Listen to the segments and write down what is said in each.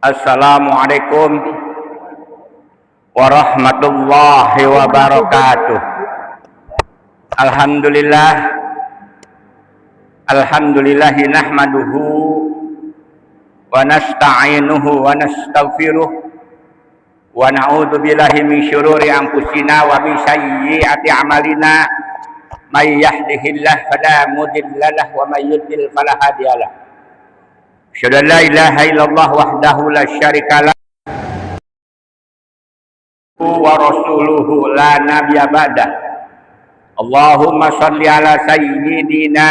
Assalamualaikum warahmatullahi wabarakatuh. Alhamdulillahi nahmaduhu wa nasta'inuhu wa nastaghfiruh wa na'udzu billahi min syururi anfusina wa min sayyiati a'malina may yahdihillahu fala mudilla lahu wa may yudlil fala hadiyalah. Asyhadu an la ilaha illallah wahdahu la syarika lah wa rasuluhu la nabiyya ba'dah. Allahumma shalli ala sayyidina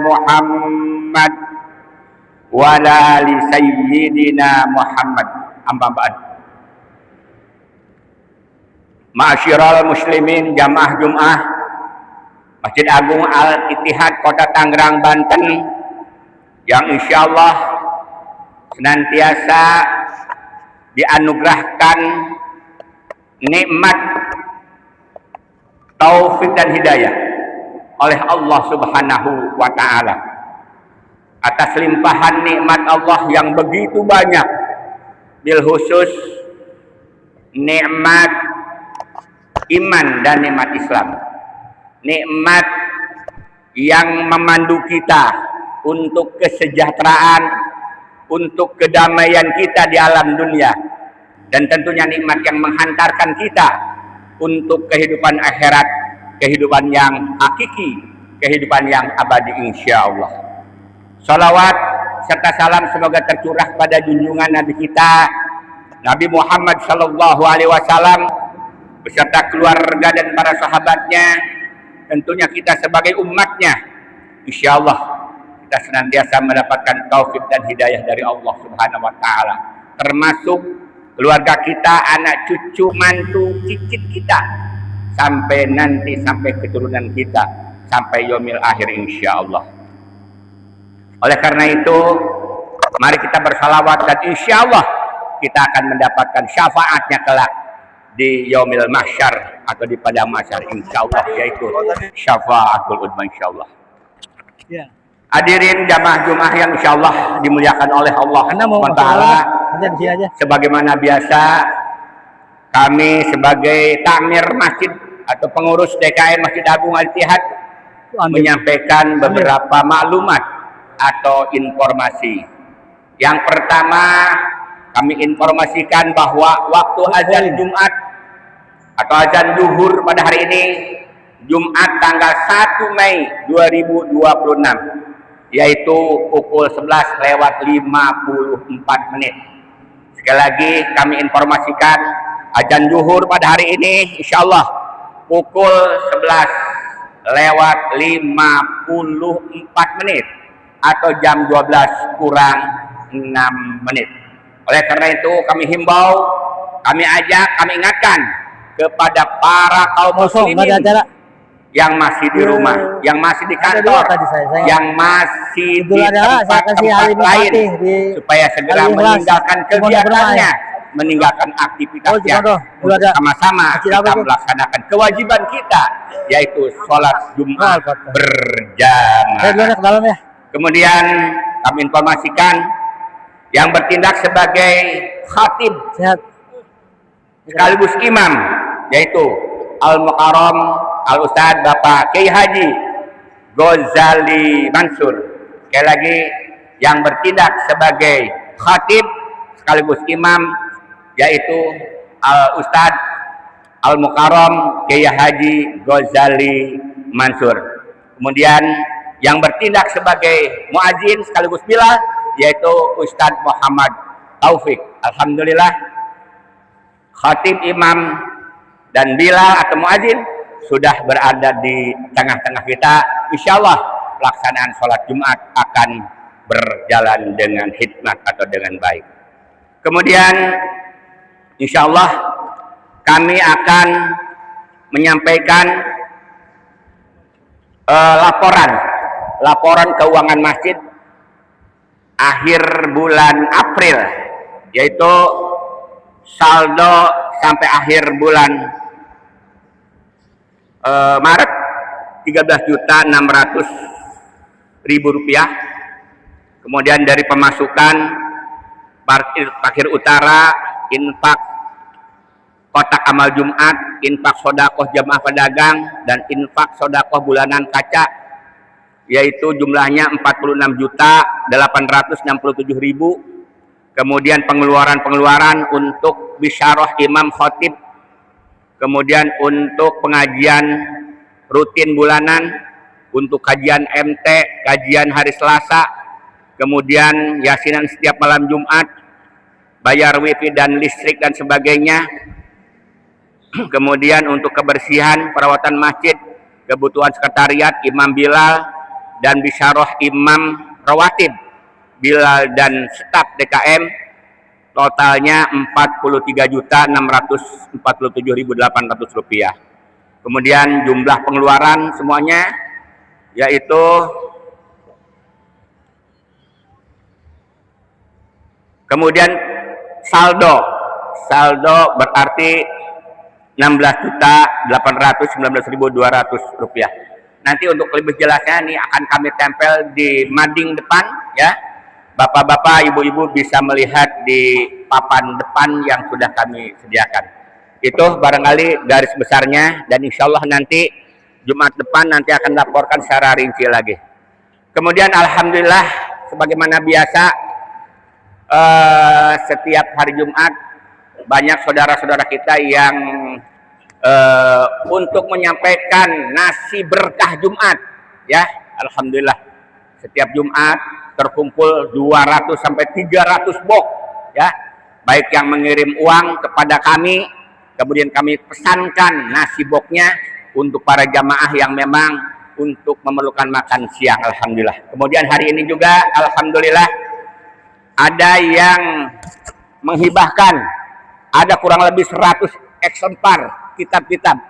Muhammad wa ala ali sayyidina Muhammad. Amma ba'd. Ma'asyiral muslimin jamaah Jumat Masjid Agung Al-Ittihad Kota Tangerang, Banten, yang insyaallah senantiasa dianugerahkan nikmat taufik dan hidayah oleh Allah Subhanahu wa ta'ala atas limpahan nikmat Allah yang begitu banyak, bil khusus nikmat iman dan nikmat Islam, nikmat yang memandu kita untuk kesejahteraan, untuk kedamaian kita di alam dunia, dan tentunya nikmat yang menghantarkan kita untuk kehidupan akhirat, kehidupan yang hakiki, kehidupan yang abadi insyaallah. Salawat serta salam semoga tercurah pada junjungan Nabi kita Nabi Muhammad sallallahu alaihi wasallam beserta keluarga dan para sahabatnya, tentunya kita sebagai umatnya insyaallah kita senantiasa mendapatkan taufik dan hidayah dari Allah Subhanahu wa ta'ala, termasuk keluarga kita, anak cucu, mantu, cicit kita, sampai keturunan kita, sampai yaumil akhir insyaallah. Oleh karena itu, mari kita bersalawat dan insyaallah kita akan mendapatkan syafaatnya kelak di yaumil mahsyar atau di padang mahsyar insyaallah, yaitu syafaatul udma insyaallah. Ya. Hadirin jamaah Jumat yang insyaallah dimuliakan oleh Allah SWT. Sebagaimana biasa, kami sebagai takmir masjid atau pengurus DKM Masjid Agung Al-Ittihad menyampaikan beberapa maklumat atau informasi. Yang pertama, kami informasikan bahwa waktu azan Jumat atau azan zuhur pada hari ini, Jumat tanggal 1 Mei 2026, yaitu pukul 11:54. Sekali lagi kami informasikan azan zuhur pada hari ini insyaallah pukul 11:54 atau jam 12 kurang 6 menit. Oleh karena itu kami himbau, kami ajak, kami ingatkan kepada para kaum muslimin yang masih di rumah, yang masih di kantor, yang masih di tempat-tempat lain, supaya segera meninggalkan kegiatannya, meninggalkan aktivitasnya, untuk sama-sama kita melaksanakan kewajiban kita, yaitu sholat Jumat berjamaah. Kemudian kami informasikan yang bertindak sebagai khatib sekaligus imam, yaitu Al-Mukarram Al-Ustadz Bapak Kiai Haji Ghazali Mansur. Sekali lagi, yang bertindak sebagai khatib sekaligus imam yaitu Al-Ustadz Al-Mukarram Kiai Haji Ghazali Mansur. Kemudian yang bertindak sebagai muadzin sekaligus bilal yaitu Ustadz Muhammad Taufik. Alhamdulillah, khatib, imam, dan bilal atau muadzin sudah berada di tengah-tengah kita. Insyaallah pelaksanaan sholat Jumat akan berjalan dengan hikmat atau dengan baik. Kemudian insyaallah kami akan menyampaikan laporan keuangan masjid akhir bulan April, yaitu saldo sampai akhir bulan Maret 13.600.000 rupiah. Kemudian dari pemasukan parkir utara, infak kotak amal Jumat, infak sodakoh jamaah pedagang, dan infak sodakoh bulanan kaca, yaitu jumlahnya 46.867.000. Kemudian pengeluaran untuk bisyarah imam khotib, kemudian untuk pengajian rutin bulanan, untuk kajian MT, kajian hari Selasa, kemudian yasinan setiap malam Jumat, bayar wifi dan listrik dan sebagainya. Kemudian untuk kebersihan, perawatan masjid, kebutuhan sekretariat, Imam Bilal, dan bisyarah imam rawatib Bilal dan staf DKM, totalnya Rp43.647.800. Kemudian jumlah pengeluaran semuanya yaitu kemudian saldo berarti Rp16.819.200. Nanti untuk lebih jelasnya ini akan kami tempel di mading depan ya. Bapak-bapak, ibu-ibu bisa melihat di papan depan yang sudah kami sediakan. Itu barangkali garis besarnya, dan insya Allah nanti Jumat depan nanti akan laporkan secara rinci lagi. Kemudian alhamdulillah sebagaimana biasa setiap hari Jumat banyak saudara-saudara kita yang untuk menyampaikan nasi berkah Jumat ya. Alhamdulillah setiap Jumat terkumpul 200 sampai 300 box ya, baik yang mengirim uang kepada kami, kemudian kami pesankan nasi boxnya untuk para jamaah yang memang untuk memerlukan makan siang. Alhamdulillah. Kemudian hari ini juga alhamdulillah ada yang menghibahkan, ada kurang lebih 100 eksemplar kitab-kitab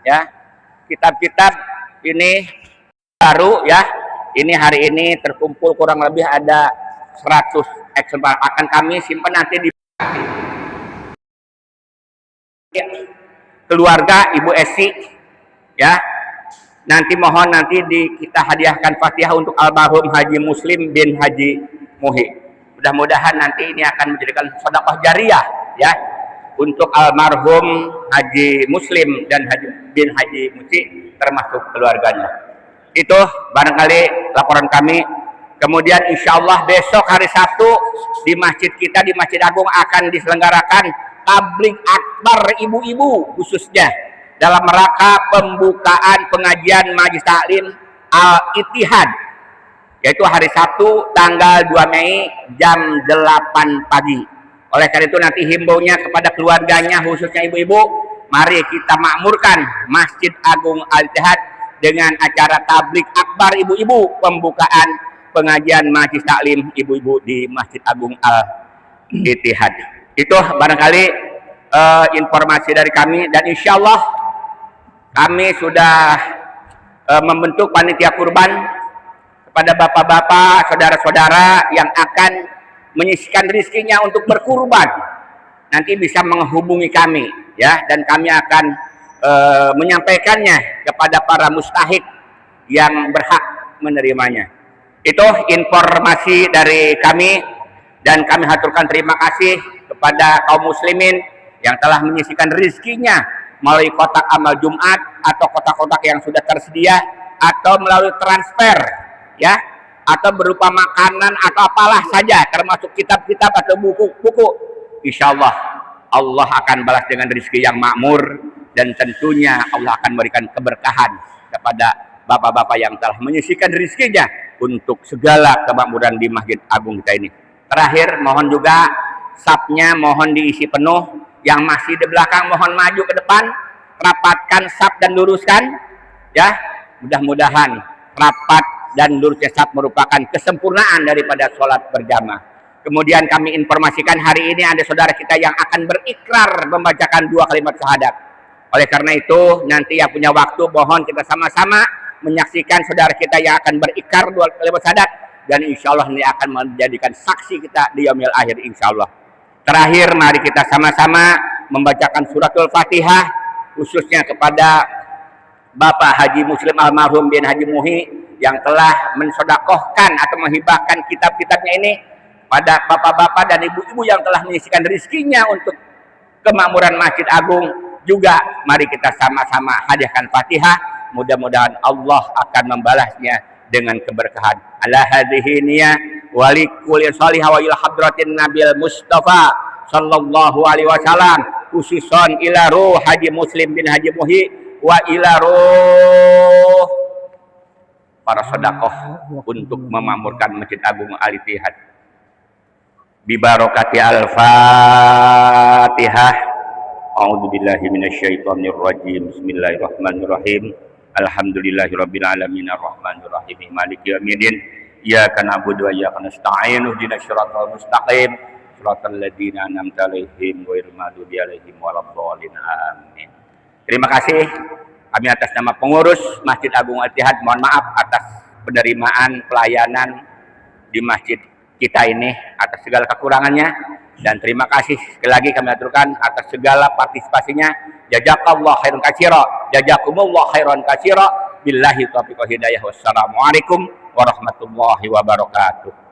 ya. Kitab-kitab ini baru ya. Ini hari ini terkumpul kurang lebih ada 100 eksemplar. Akan kami simpan nanti di keluarga Ibu Esi ya. Nanti mohon nanti kita hadiahkan Fatihah untuk almarhum Haji Muslim bin Haji Muhi. Mudah-mudahan nanti ini akan menjadikan sedekah jariah ya untuk almarhum Haji Muslim dan Haji bin Haji Muhi termasuk keluarganya. Itu barangkali laporan kami. Kemudian insya Allah besok hari Sabtu di masjid kita, di Masjid Agung akan diselenggarakan tabligh akbar ibu-ibu khususnya dalam rangka pembukaan pengajian Majelis Taklim Al-Ittihad, yaitu hari Sabtu tanggal 2 Mei jam 8 pagi. Oleh karena itu nanti himbaunya kepada keluarganya khususnya ibu-ibu, mari kita makmurkan Masjid Agung Al-Ittihad dengan acara tabligh akbar ibu-ibu, pembukaan pengajian Majelis Taklim ibu-ibu di Masjid Agung Al-Ittihad. Itu barangkali informasi dari kami, dan insya Allah kami sudah membentuk panitia kurban kepada bapak-bapak, saudara-saudara yang akan menyisihkan rezekinya untuk berkurban. Nanti bisa menghubungi kami ya, dan kami akan menyampaikannya kepada para mustahik yang berhak menerimanya. Itu informasi dari kami, dan kami haturkan terima kasih kepada kaum muslimin yang telah menyisihkan rezekinya melalui kotak amal Jumat atau kotak-kotak yang sudah tersedia, atau melalui transfer ya, atau berupa makanan atau apalah saja, termasuk kitab-kitab atau buku-buku. Insya Allah Allah akan balas dengan rezeki yang makmur, dan tentunya Allah akan memberikan keberkahan kepada bapak-bapak yang telah menyisihkan rezekinya untuk segala kemakmuran di Masjid Agung kita ini. Terakhir, mohon juga sapnya mohon diisi penuh. Yang masih di belakang mohon maju ke depan, rapatkan sap dan luruskan ya. Mudah-mudahan rapat dan lurusnya sap merupakan kesempurnaan daripada sholat berjamaah. Kemudian kami informasikan hari ini ada saudara kita yang akan berikrar membacakan 2 kalimat syahadat. Oleh karena itu nanti yang punya waktu mohon kita sama-sama menyaksikan saudara kita yang akan berikrar 2 kalimat syahadat, dan insya Allah ini akan menjadikan saksi kita di yaumil akhir insya Allah. Terakhir, mari kita sama-sama membacakan suratul Fatihah khususnya kepada Bapak Haji Muslim almarhum bin Haji Muhi yang telah mensodakohkan atau menghibahkan kitab-kitabnya ini pada bapak-bapak dan ibu-ibu yang telah menyisikan rezekinya untuk kemakmuran Masjid Agung juga. Mari kita sama-sama hadiahkan Fatihah, mudah-mudahan Allah akan membalasnya dengan keberkahan. Ala hadhihi niyah wa likulli shalihah wa ila hadratin Nabil Mustafa sallallahu alaihi wasallam, khususon ila ruh Haji Muslim bin Haji Muhi wa ila ruh para sedekah untuk memakmurkan Masjid Agung Al-Ittihad. Bi barakati al-Fatihah. A'udzubillahi minasyaitonir rajim. Bismillahirrahmanirrahim. Alhamdulillahirabbil alamin arrahmanir rahim maliki yaumiddin. Iyyaka na'budu wa iyyaka nasta'in. Ihdinas siratal mustaqim. Shiratal ladzina an'amta 'alaihim ghairil maghdubi 'alaihim waladdallin. Amin. Terima kasih. Kami atas nama pengurus Masjid Agung Al-Ittihad mohon maaf atas penerimaan pelayanan di masjid kita ini atas segala kekurangannya, dan terima kasih sekali lagi kami aturkan atas segala partisipasinya. Jazakallahu khairan katsira, jazakumullahu khairan katsira. Billahi taufiq wal hidayah. Wassalamualaikum warahmatullahi wabarakatuh.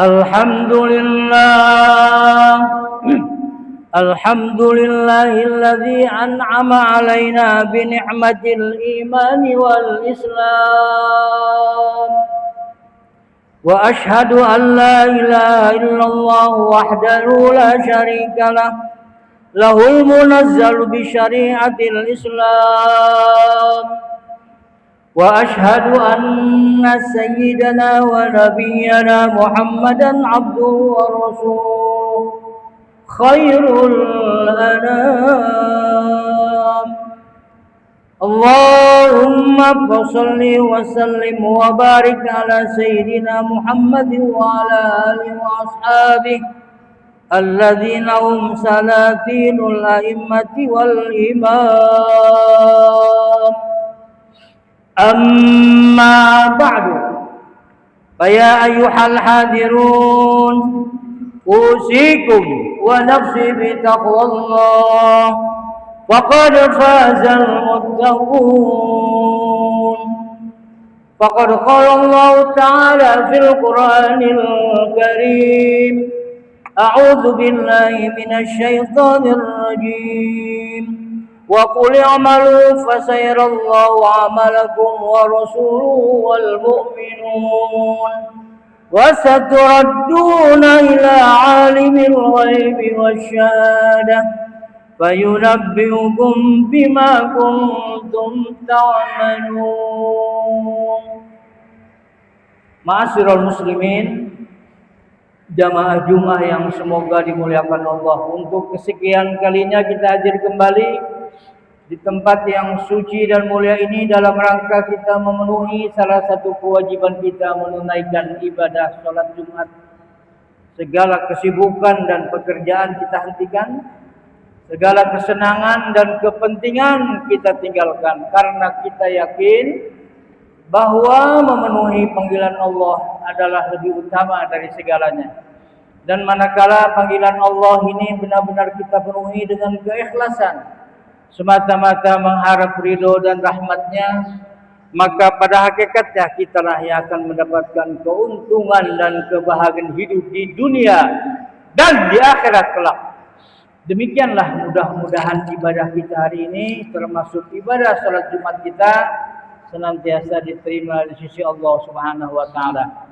الحمد لله الذي أنعم علينا بنعمة الإيمان والإسلام، وأشهد أن لا إله إلا الله وحده لا شريك له المنزل بشريعة الإسلام، وأشهد أن سيدنا ونبينا محمدا عبده ورسوله خير الأنام. اللهم صل وسلم وبارك على سيدنا محمد وعلى آله وأصحابه الذين هم سلاطين الأئمة والإمام. أما بعد، فيا أيها الحاضرون، أوصيكم ونفسي بتقوى الله، فقد فاز المتقون. فقد قال الله تعالى في القرآن الكريم: أعوذ بالله من الشيطان الرجيم، وقل اعملوا فسيرى الله عملكم ورسوله والمؤمنون وستردون إلى عالم الغيب والشهادة فينبئكم بما كنتم تعملون. Ma'asyiral muslimin, jamaah Jumat yang semoga dimuliakan Allah, untuk kesekian kalinya kita hadir kembali di tempat yang suci dan mulia ini dalam rangka kita memenuhi salah satu kewajiban kita, menunaikan ibadah sholat Jumat. Segala kesibukan dan pekerjaan kita hentikan, segala kesenangan dan kepentingan kita tinggalkan, karena kita yakin bahwa memenuhi panggilan Allah adalah lebih utama dari segalanya. Dan manakala panggilan Allah ini benar-benar kita penuhi dengan keikhlasan, semata-mata mengharap ridho dan rahmatnya, maka pada hakikatnya kitalah yang akan mendapatkan keuntungan dan kebahagiaan hidup di dunia dan di akhirat kelak. Demikianlah mudah-mudahan ibadah kita hari ini, termasuk ibadah salat Jumat kita, senantiasa diterima di sisi Allah Subhanahu wa taala.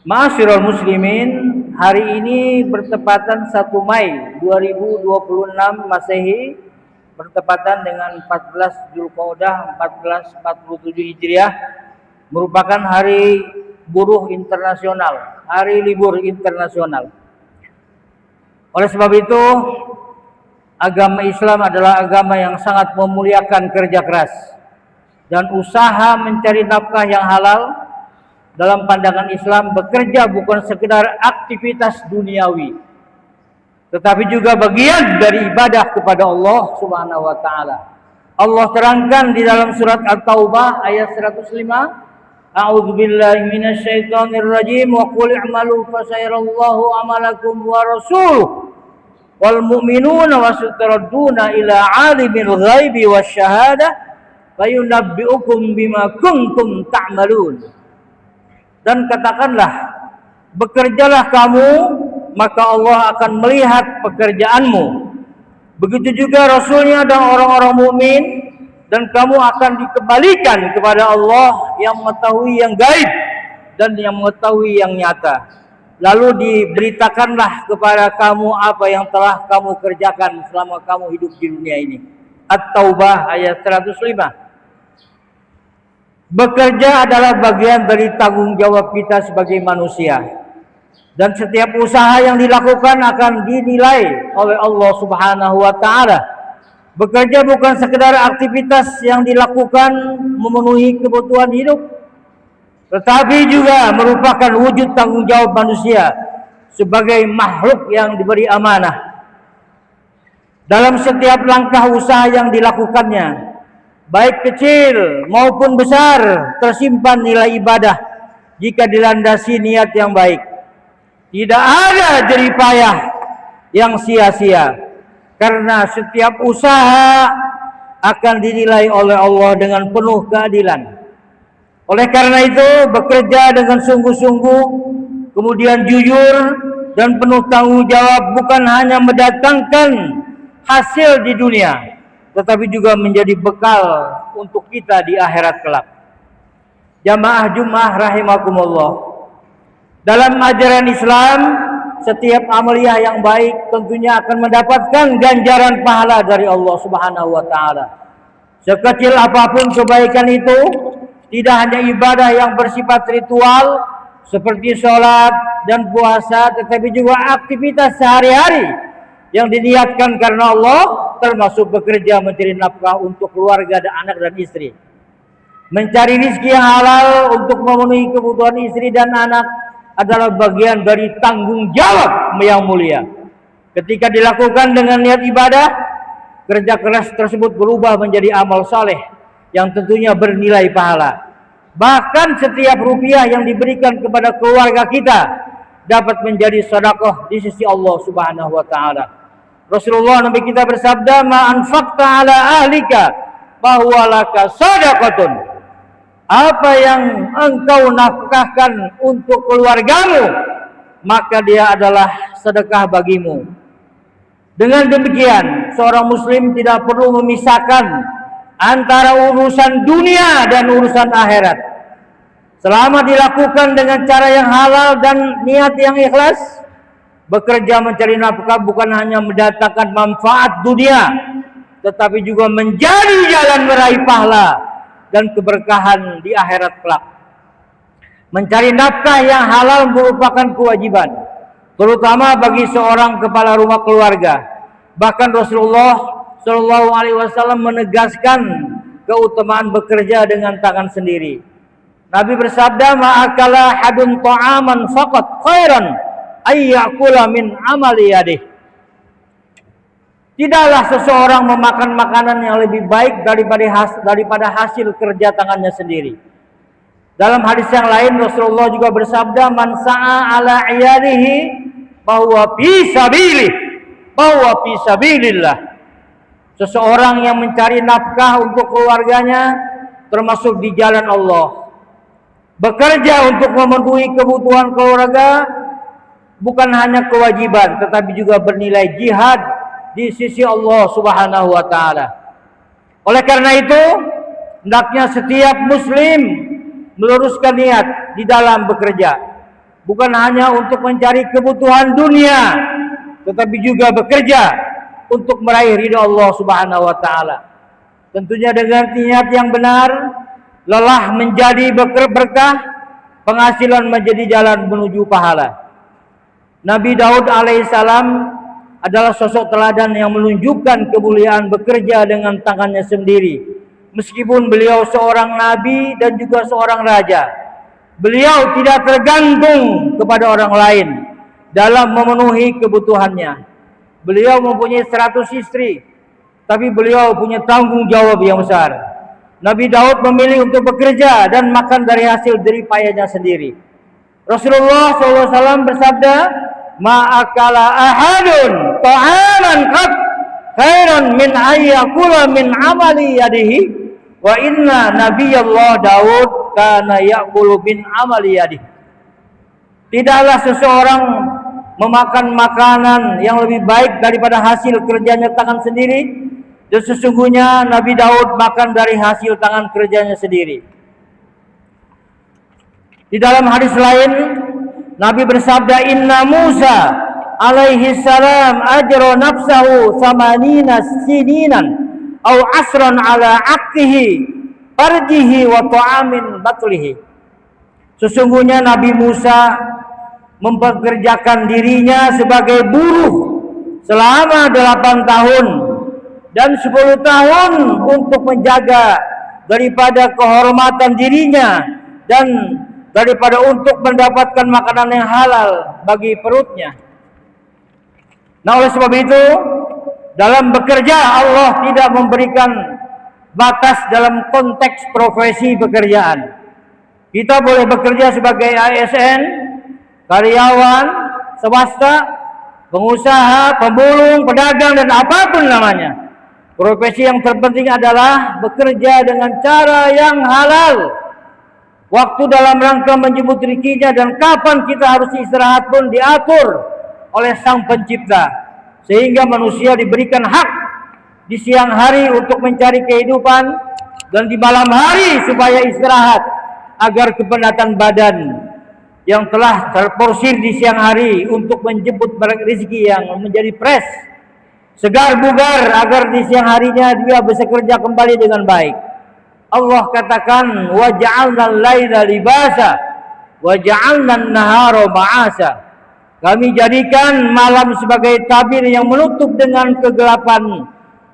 Ma'asyiral muslimin, hari ini bertepatan 1 Mei 2026 Masehi, bertepatan dengan 14 Zulqa'dah 1447 Hijriah, merupakan hari buruh internasional, hari libur internasional. Oleh sebab itu, agama Islam adalah agama yang sangat memuliakan kerja keras dan usaha mencari nafkah yang halal. Dalam pandangan Islam, bekerja bukan sekedar aktivitas duniawi, tetapi juga bagian dari ibadah kepada Allah Subhanahu wa taala. Allah terangkan di dalam surat At-Taubah ayat 105, A'udzubillahi minasyaitonir rajim wa qul i'malu fasayarallahu amalakum wa rasuluhu wal mu'minuna wasataradduna ila 'alimil ghaibi wasyahadah fayunabbi'ukum bima kuntum ta'malun. Dan katakanlah, bekerjalah kamu, maka Allah akan melihat pekerjaanmu. Begitu juga Rasulnya dan orang-orang mukmin, dan kamu akan dikembalikan kepada Allah yang mengetahui yang gaib dan yang mengetahui yang nyata. Lalu diberitakanlah kepada kamu apa yang telah kamu kerjakan selama kamu hidup di dunia ini. At-Taubah ayat 105. Bekerja adalah bagian dari tanggung jawab kita sebagai manusia. Dan setiap usaha yang dilakukan akan dinilai oleh Allah Subhanahu wa taala. Bekerja bukan sekedar aktivitas yang dilakukan memenuhi kebutuhan hidup, tetapi juga merupakan wujud tanggung jawab manusia sebagai makhluk yang diberi amanah. Dalam setiap langkah usaha yang dilakukannya, baik kecil maupun besar, tersimpan nilai ibadah jika dilandasi niat yang baik. Tidak ada jerih payah yang sia-sia, karena setiap usaha akan dinilai oleh Allah dengan penuh keadilan. Oleh karena itu, bekerja dengan sungguh-sungguh, kemudian jujur dan penuh tanggung jawab bukan hanya mendatangkan hasil di dunia, tetapi juga menjadi bekal untuk kita di akhirat kelak. Jamaah Jumat rahimakumullah. Dalam ajaran Islam, setiap amaliyah yang baik tentunya akan mendapatkan ganjaran pahala dari Allah Subhanahu wa taala. Sekecil apapun kebaikan itu, tidak hanya ibadah yang bersifat ritual seperti sholat dan puasa, tetapi juga aktivitas sehari-hari yang diniatkan karena Allah, termasuk bekerja mencari nafkah untuk keluarga dan anak dan istri. Mencari rezeki yang halal untuk memenuhi kebutuhan istri dan anak adalah bagian dari tanggung jawab yang mulia. Ketika dilakukan dengan niat ibadah, kerja keras tersebut berubah menjadi amal saleh yang tentunya bernilai pahala. Bahkan setiap rupiah yang diberikan kepada keluarga kita dapat menjadi sedekah di sisi Allah Subhanahu wa taala. Rasulullah Nabi kita bersabda, "Ma anfaqta ala ahlika fahuwa laka sadaqatun." Apa yang engkau nafkahkan untuk keluargamu, maka dia adalah sedekah bagimu. Dengan demikian, seorang muslim tidak perlu memisahkan antara urusan dunia dan urusan akhirat. Selama dilakukan dengan cara yang halal dan niat yang ikhlas, bekerja mencari nafkah bukan hanya mendatangkan manfaat dunia, tetapi juga menjadi jalan meraih pahala dan keberkahan di akhirat kelak. Mencari nafkah yang halal merupakan kewajiban, terutama bagi seorang kepala rumah keluarga. Bahkan Rasulullah Shallallahu Alaihi Wasallam menegaskan keutamaan bekerja dengan tangan sendiri. Nabi bersabda, "Ma'akala hadun ta'aman faqat khairan ayyakula min amali yadih." Tidaklah seseorang memakan makanan yang lebih baik daripada hasil kerja tangannya sendiri. Dalam hadis yang lain Rasulullah juga bersabda, "Man sa'a ala iyalihi bahwa fi sabilillah." Seseorang yang mencari nafkah untuk keluarganya termasuk di jalan Allah. Bekerja untuk memenuhi kebutuhan keluarga bukan hanya kewajiban, tetapi juga bernilai jihad di sisi Allah Subhanahu wa taala. Oleh karena itu, hendaknya setiap muslim meluruskan niat di dalam bekerja. bukan hanya untuk mencari kebutuhan dunia, tetapi juga bekerja untuk meraih ridha Allah Subhanahu wa taala. Tentunya dengan niat yang benar, lelah menjadi berkah, penghasilan menjadi jalan menuju pahala. Nabi Daud alaihissalam adalah sosok teladan yang menunjukkan kemuliaan bekerja dengan tangannya sendiri. Meskipun beliau seorang nabi dan juga seorang raja, beliau tidak tergantung kepada orang lain dalam memenuhi kebutuhannya. Beliau mempunyai 100 istri, tapi beliau punya tanggung jawab yang besar. Nabi Daud memilih untuk bekerja dan makan dari hasil jerih payahnya sendiri. Rasulullah SAW bersabda, "Ma'akala ahadun ta'aman qat khairan min ayyakula min amali yadihi wa inna nabiyallah Daud kana ya'kulu min amali yadihi." Tidaklah seseorang memakan makanan yang lebih baik daripada hasil kerjanya tangan sendiri, dan sesungguhnya Nabi Daud makan dari hasil tangan kerjanya sendiri. Di dalam hadis lain, Nabi bersabda, "Inna Musa alaihi salam ajra nafsahu samanina sininan au asran ala akhihi farjihi wa ta'amin batlihi." Sesungguhnya Nabi Musa mempekerjakan dirinya sebagai buruh selama 8 tahun dan 10 tahun untuk menjaga daripada kehormatan dirinya dan daripada untuk mendapatkan makanan yang halal bagi perutnya. Nah, oleh sebab itu, dalam bekerja Allah tidak memberikan batas dalam konteks profesi pekerjaan. Kita boleh bekerja sebagai ASN, karyawan, swasta, pengusaha, pemulung, pedagang, dan apapun namanya. Profesi yang terpenting adalah bekerja dengan cara yang halal. Waktu dalam rangka menjemput rezekinya dan kapan kita harus istirahat pun diatur oleh Sang Pencipta. Sehingga manusia diberikan hak di siang hari untuk mencari kehidupan dan di malam hari supaya istirahat agar kepenatan badan yang telah terporsir di siang hari untuk menjemput rezeki yang menjadi fresh, segar bugar, agar di siang harinya dia bisa kerja kembali dengan baik. Allah katakan, wa ja'alna al-laila libasa wa ja'alna an-nahara ma'asa. Kami jadikan malam sebagai tabir yang menutup dengan kegelapan,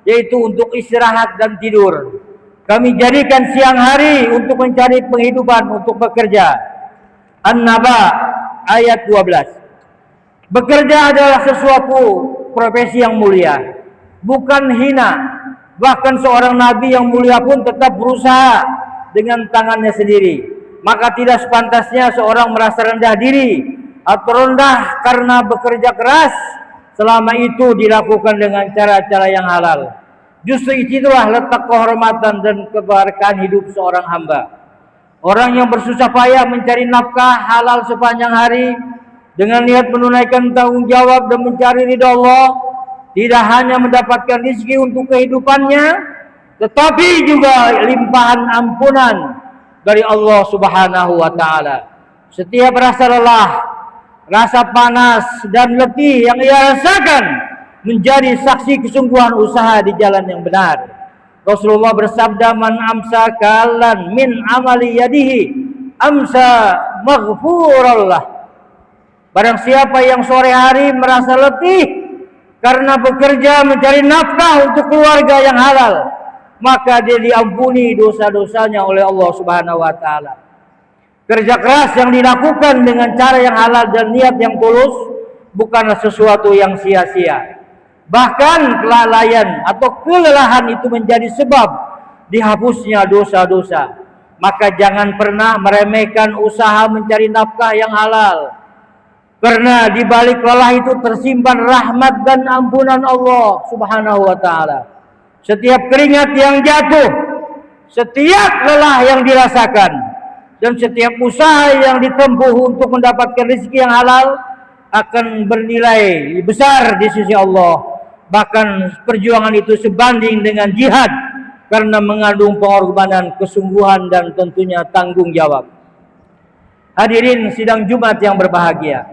yaitu untuk istirahat dan tidur. Kami jadikan siang hari untuk mencari penghidupan, untuk bekerja. An-Naba ayat 12. Bekerja adalah sesuatu profesi yang mulia, bukan hina. Bahkan seorang nabi yang mulia pun tetap berusaha dengan tangannya sendiri. Maka tidak sepantasnya seorang merasa rendah diri atau rendah karena bekerja keras selama itu dilakukan dengan cara-cara yang halal. Justru itulah letak kehormatan dan keberkahan hidup seorang hamba. Orang yang bersusah payah mencari nafkah halal sepanjang hari dengan niat menunaikan tanggung jawab dan mencari ridha Allah, tidak hanya mendapatkan rezeki untuk kehidupannya, tetapi juga limpahan ampunan dari Allah Subhanahu wa taala. Setiap rasa lelah, rasa panas dan letih yang ia rasakan menjadi saksi kesungguhan usaha di jalan yang benar. Rasulullah bersabda, "Man amsa kalan min amali yadihi amsa maghfurallah." Barang siapa yang sore hari merasa letih karena bekerja mencari nafkah untuk keluarga yang halal, maka dia diampuni dosa-dosanya oleh Allah Subhanahu wa taala. Kerja keras yang dilakukan dengan cara yang halal dan niat yang tulus bukanlah sesuatu yang sia-sia. Bahkan kelalaian atau kelelahan itu menjadi sebab dihapusnya dosa-dosa. Maka jangan pernah meremehkan usaha mencari nafkah yang halal. Karena di balik lelah itu tersimpan rahmat dan ampunan Allah Subhanahu wa taala. Setiap keringat yang jatuh, setiap lelah yang dirasakan, dan setiap usaha yang ditempuh untuk mendapatkan rezeki yang halal akan bernilai besar di sisi Allah. Bahkan perjuangan itu sebanding dengan jihad karena mengandung pengorbanan, kesungguhan, dan tentunya tanggung jawab. Hadirin sidang Jumat yang berbahagia,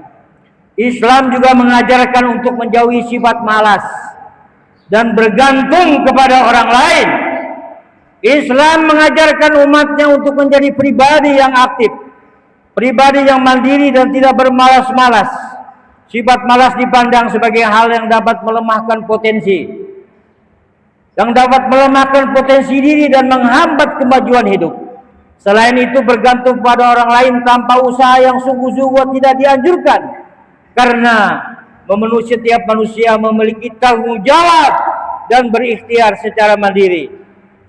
Islam juga mengajarkan untuk menjauhi sifat malas dan bergantung kepada orang lain. Islam mengajarkan umatnya untuk menjadi pribadi yang aktif, pribadi yang mandiri dan tidak bermalas-malas. Sifat malas dipandang sebagai hal yang dapat melemahkan potensi, diri dan menghambat kemajuan hidup. Selain itu, bergantung pada orang lain tanpa usaha yang sungguh-sungguh tidak dianjurkan, karena setiap manusia memiliki tanggung jawab dan berikhtiar secara mandiri.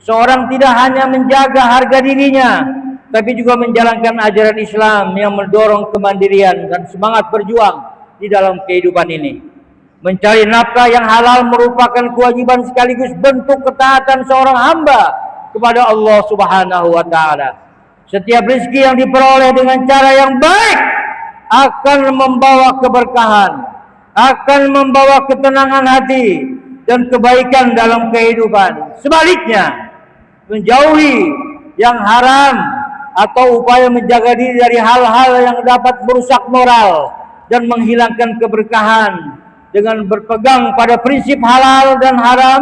Seorang tidak hanya menjaga harga dirinya, tapi juga menjalankan ajaran Islam yang mendorong kemandirian dan semangat berjuang di dalam kehidupan ini. Mencari nafkah yang halal merupakan kewajiban sekaligus bentuk ketaatan seorang hamba kepada Allah Subhanahu wa Ta'ala. Setiap rezeki yang diperoleh dengan cara yang baik akan membawa keberkahan, akan membawa ketenangan hati dan kebaikan dalam kehidupan. Sebaliknya, menjauhi yang haram atau upaya menjaga diri dari hal-hal yang dapat merusak moral dan menghilangkan keberkahan dengan berpegang pada prinsip halal dan haram,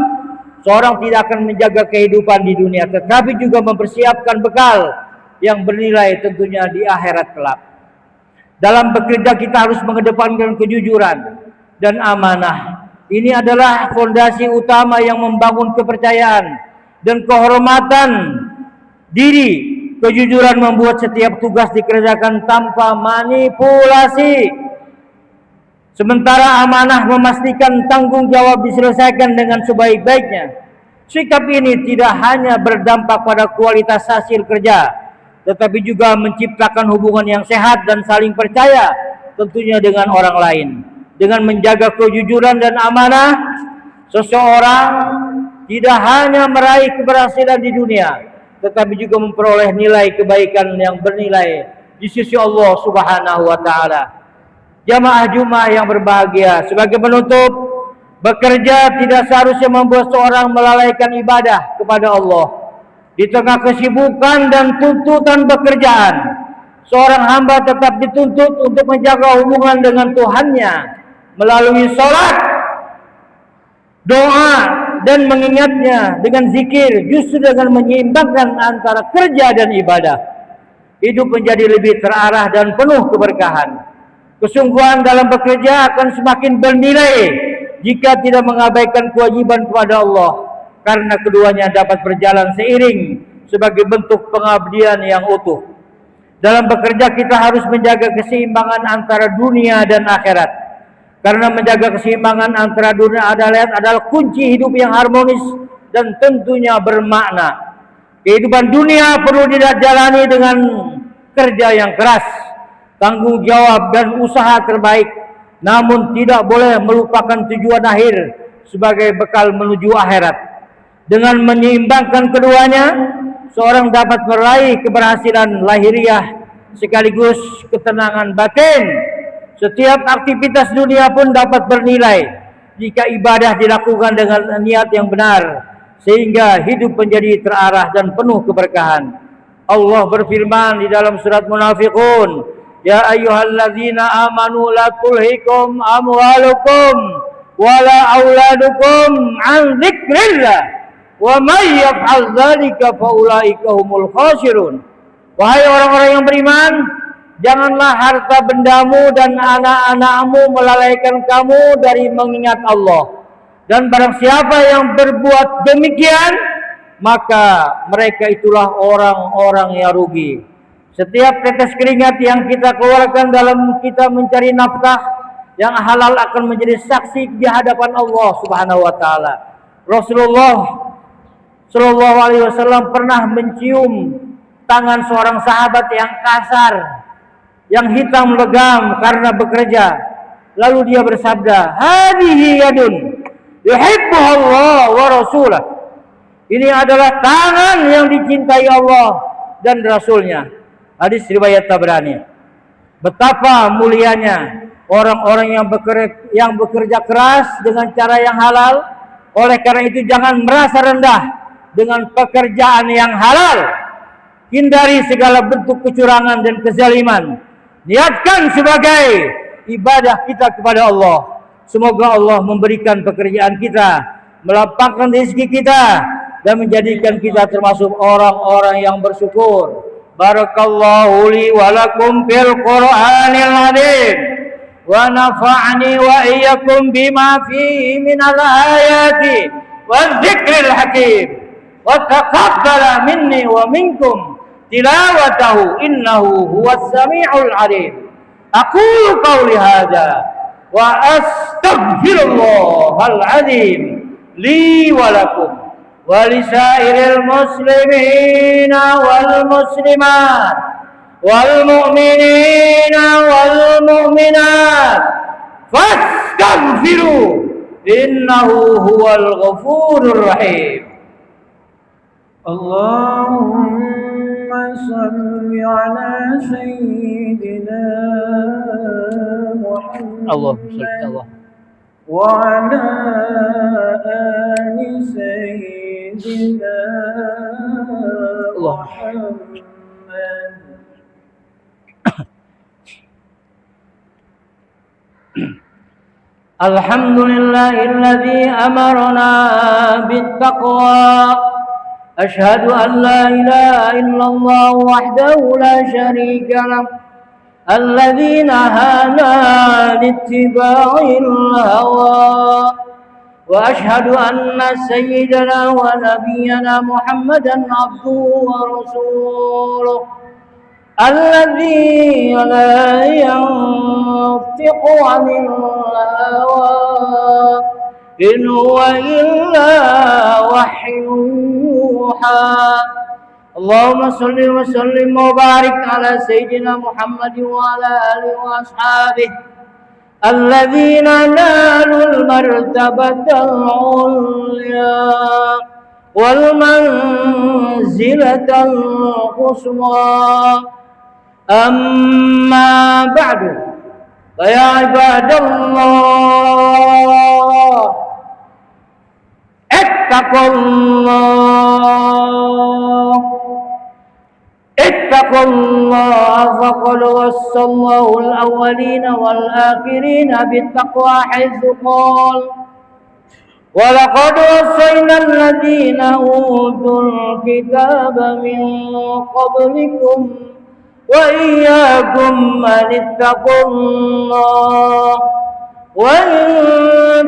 seorang tidak akan menjaga kehidupan di dunia, tetapi juga mempersiapkan bekal yang bernilai tentunya di akhirat kelak. Dalam bekerja kita harus mengedepankan kejujuran dan amanah. Ini adalah fondasi utama yang membangun kepercayaan dan kehormatan diri. Kejujuran membuat setiap tugas dikerjakan tanpa manipulasi, sementara amanah memastikan tanggung jawab diselesaikan dengan sebaik-baiknya. Sikap ini tidak hanya berdampak pada kualitas hasil kerja, tetapi juga menciptakan hubungan yang sehat dan saling percaya tentunya dengan orang lain. Dengan menjaga kejujuran dan amanah, seseorang tidak hanya meraih keberhasilan di dunia, tetapi juga memperoleh nilai kebaikan yang bernilai di sisi Allah Subhanahu wa Ta'ala. Jamaah Jumat yang berbahagia, sebagai penutup, bekerja tidak seharusnya membuat seorang melalaikan ibadah kepada Allah. Di tengah kesibukan dan tuntutan pekerjaan, seorang hamba tetap dituntut untuk menjaga hubungan dengan Tuhannya melalui sholat, doa, dan mengingatnya dengan zikir. Justru dengan menyeimbangkan antara kerja dan ibadah, hidup menjadi lebih terarah dan penuh keberkahan. Kesungguhan dalam bekerja akan semakin bernilai jika tidak mengabaikan kewajiban kepada Allah, karena keduanya dapat berjalan seiring sebagai bentuk pengabdian yang utuh. Dalam bekerja kita harus menjaga keseimbangan antara dunia dan akhirat, karena menjaga keseimbangan antara dunia adalah kunci hidup yang harmonis dan tentunya bermakna. Kehidupan dunia perlu dijalani dengan kerja yang keras, tanggung jawab dan usaha terbaik, namun tidak boleh melupakan tujuan akhir sebagai bekal menuju akhirat. Dengan menyeimbangkan keduanya, seorang dapat meraih keberhasilan lahiriah sekaligus ketenangan batin. Setiap aktivitas dunia pun dapat bernilai jika ibadah dilakukan dengan niat yang benar, sehingga hidup menjadi terarah dan penuh keberkahan. Allah berfirman di dalam surat Munafiqun, "Ya ayyuhalladzina amanu la tulhikum amwalukum wala auladukum an dzikrillah wa may yaf'al dzalika fa ulaika humul khasirun." Wahai orang-orang yang beriman, janganlah harta bendamu dan anak-anakmu melalaikan kamu dari mengingat Allah. Dan barang siapa yang berbuat demikian, maka mereka itulah orang-orang yang rugi. Setiap tetes keringat yang kita keluarkan dalam kita mencari nafkah yang halal akan menjadi saksi di hadapan Allah Subhanahu wa Ta'ala. Rasulullah Shallallahu Alaihi Wasallam pernah mencium tangan seorang sahabat yang kasar, yang hitam legam karena bekerja. Lalu dia bersabda, "Hadihi yadun yuhibbuha Allah wa rasulah." Ini adalah tangan yang dicintai Allah dan Rasulnya. Hadis riwayat Tabrani. Betapa mulianya orang-orang yang bekerja keras dengan cara yang halal. Oleh karena itu jangan merasa rendah dengan pekerjaan yang halal. hindari segala bentuk kecurangan dan kezaliman. Niatkan sebagai ibadah kita kepada Allah. Semoga Allah memberikan pekerjaan kita, melapangkan rezeki kita, dan menjadikan kita termasuk orang-orang yang bersyukur. Barakallahu li wa lakum fil Qur'anil azim wa nafa'ani wa iyyakum bima fihi minal ayati wadh-dhikril hakim wa taqabbala minni wa minkum tilawatahu innahu huwas sami'ul alim. Aqulu qawli hadza wa astaghfirullahal azim li wa lakum ولسائر المسلمين والمسلمات والمؤمنين والمؤمنات فاستغفروا إنه هو الغفور الرحيم. اللهم صل على سيدنا محمد وعلى آل سيدنا محمد. الحمد لله الذي أمرنا بالتقوى. أشهد أن لا إله إلا الله وحده لا شريك له الذي نهانا لاتباع الهوى. وأشهد أن سيدنا ونبينا محمدا عبده ورسوله الذي لا ينطق عن الهوى إن هو إلا وحي يوحى. اللهم صل وسلم وبارك على سيدنا محمد وعلى آله وأصحابه الذين نالوا المرتبة العليا والمنزلة القصوى. أما بعد فيا عباد الله اتقوا الله فقد وصى الله الأولين والآخرين بالتقوى حيث قال ولقد وصينا الذين أوتوا الكتاب من قبلكم وإياكم أن اتقوا الله وإن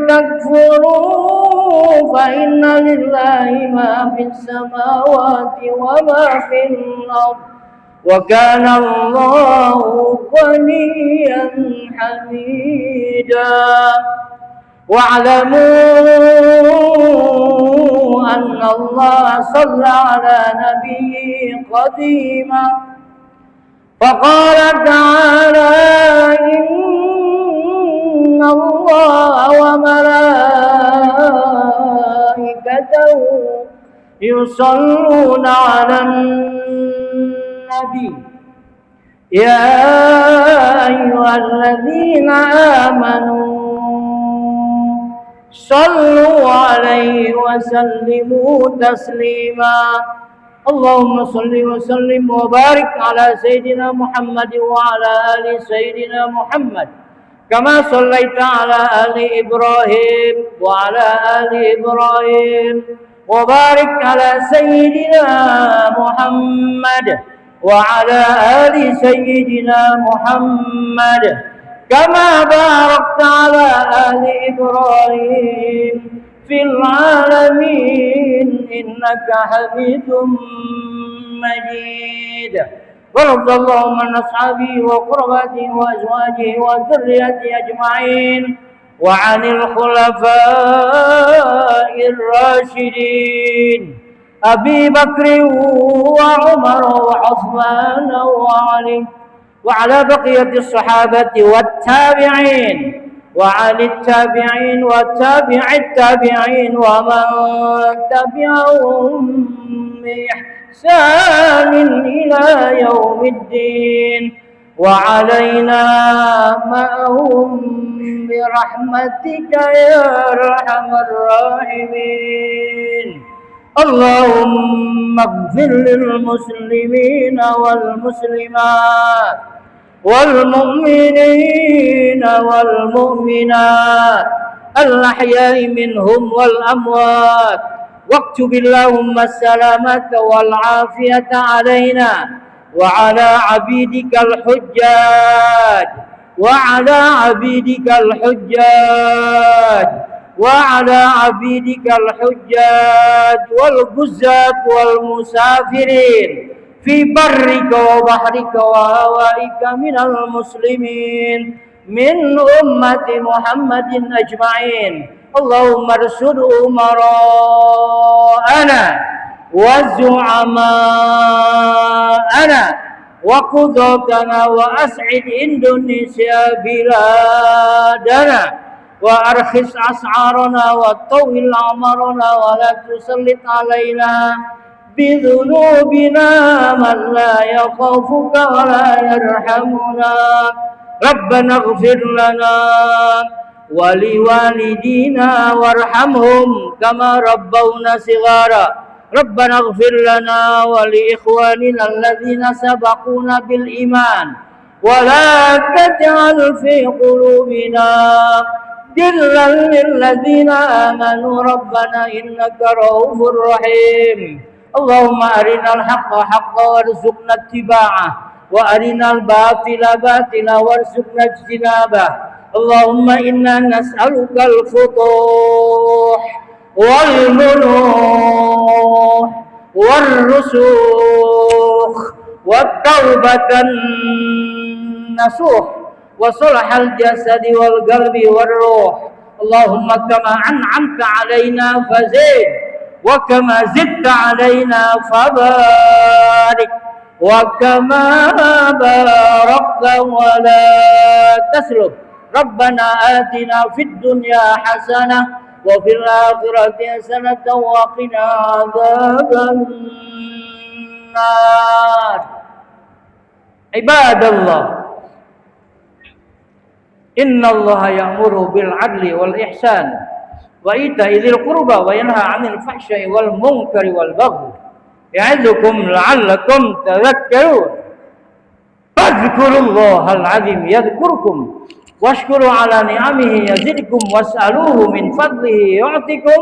تكفروا فإن لله ما في السماوات وما في الأرض وكان الله غنيا حميدا. واعلموا أن الله صلى على نبيه قديما فقال تعالى إن الله وملائكته يصلون على النبي يا أيها الذين آمنوا صلوا عليه وسلموا تسليما. اللهم صل وسلم وبارك على سيدنا محمد وعلى آل سيدنا محمد كما صليت على آل إبراهيم وعلى آل إبراهيم وبارك على سيدنا محمد وعلى آل سيدنا محمد كما باركت على آل إبراهيم في العالمين إنك حميد مجيد. وارض اللهم عن أصحابه وقرباته وأزواجه وذريته أجمعين وعن الخلفاء الراشدين أبي بكر وعمر وعثمان وعلي وعلى بقية الصحابة والتابعين وعن التابعين وتابع التابعين ومن تبعهم بإحسان إلى يوم الدين وعلينا معهم برحمتك يا أرحم الراحمين. اللهم اغفر للمسلمين والمسلمات والمؤمنين والمؤمنات الأحياء منهم والأموات واكتب اللهم السلامة والعافية علينا وعلى عبيدك الحجاج وعلى عبيدك الحجاج وعلى عبيدك الحجاج والغزاة والمسافرين في برك وبحرك وهوائك من المسلمين من أمة محمد أجمعين اللهم ارشد أمراءنا وزعماءنا وقضاتنا وأسعد إندونيسيا بلادنا وأرخص أسعارنا وطول أعمارنا ولا تسلط علينا بذنوبنا من لا يخافك ولا يرحمنا ربنا اغفر لنا ولوالدينا وارحمهم كما ربونا صغارا ربنا اغفر لنا ولإخواننا الذين سبقونا بالإيمان ولا تجعل في قلوبنا غلا للذين آمنوا ربنا إنك رؤوف رحيم اللهم أرنا الحق حقا وارزقنا اتباعه وأرنا الباطل باطلا وارزقنا اجتنابه اللهم إنا نسألك الفتوح والمنوح والرسوخ والتوبة النصوح وصلح الجسد والقلب والروح اللهم كما أنعمت علينا فزد وكما زدت علينا فبارك وكما باركت ولا تسلب ربنا آتنا في الدنيا حسنة وفي الآخرة حسنة وقنا عذاب النار عباد الله إن الله يأمر بالعدل والإحسان وإيتاء ذي القربى وينهى عن الفحشاء والمنكر والبغي يعظكم لعلكم تذكرون فاذكروا الله العظيم يذكركم واشكروا على نعمه يزدكم واسألوه من فضله يعطكم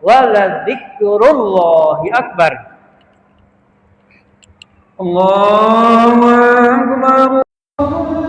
ولذكر الله أكبر الله أكبر